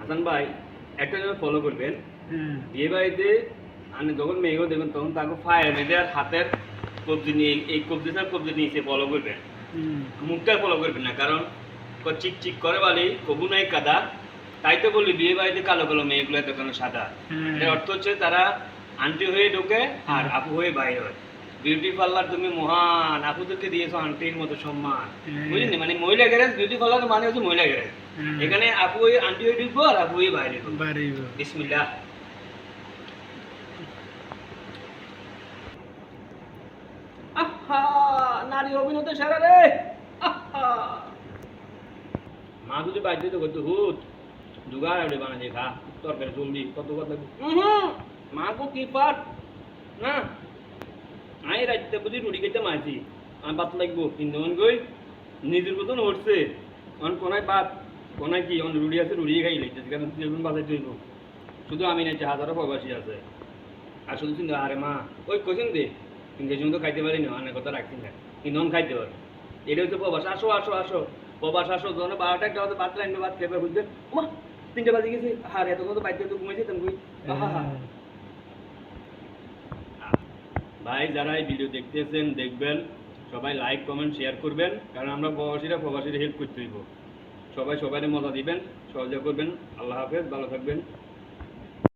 হাসান ভাই একটা জিনিস ফলো করবেন, হ্যাঁ বিয়ে বাড়িতে আপনি যখন মেয়েও দেখবেন তখন তাকে ফায়ার বেঁধে আর হাতের কবজি নিয়ে এই কবজি নিয়ে ফলো করবেন, হুম মুখটা ফলো করবেন না। কারণ চিক চিক করে বালি কবু নাই কাদা, তাই তো বলি বিয়ে বাড়িতে কালো কালো মেয়েগুলো এত কেন সাদা। হ্যাঁ। এর অর্থ হচ্ছে তারা আন্টি হয়ে ঢোকে আর আপু হয়ে বাইরে হয়। বিউটি পার্লার তুমি মহান, আপুদেরকে দিয়েছো আন্টির মতো সম্মান, বুঝলি? মানে মহিলা গ্যারেজ বিউটি পার্লার মানে হচ্ছে মহিলা গ্যারেজ। এখানে আপু হয়ে আন্টি হয়ে ঢুকবো আর আপু হয়ে বাইরে ঢুকবো। বিসমিল্লাহ। আহা, নারী অভিনেতা সেরা রে। আহা, মা যদি বাইরে তো করতে হুত জুগাড় আড়ে বানা খা তরকারি জলদি কত কথা। মা কো কি পাট না, আই রাইতে বুঝি রুটি খেতে মাছি আর ভাত লাগবো কিন্তু গই নিজের মতন উঠছে কোনায় ভাত কোনায় কি রুটি আছে রুটি খাই লাগতেছে, কারণ তেলগুন বাজাই তৈব শুধু আমি নাই, হাজারো প্রবাসী আছে। আর শুধু চিন্তা আরে মা ওই কোচিন দে কিন্তু এই তো খাইতে পারি না, অনেক কথা রাখছি না কিন্তু খাইতে পারি। এটা হচ্ছে প্রবাস। আসো আসো আসো প্রবাস আসো, যখন 12টা একটা হতে ভাত রাখবে, ভাত খেয়ে বুঝতে মা 3টা বাজে গেছে, আর এত কথা বাইরে তো ঘুমাইছে তুমি। ভাই যারা এই ভিডিও দেখতেছেন দেখবেন, সবাই লাইক কমেন্ট শেয়ার করবেন, কারণ আমরা প্রবাসীরা হেল্প করতে হইব। সবাই সবাই মজা দিবেন, সহযোগ করবেন। আল্লাহ হাফেজ, ভালো থাকবেন।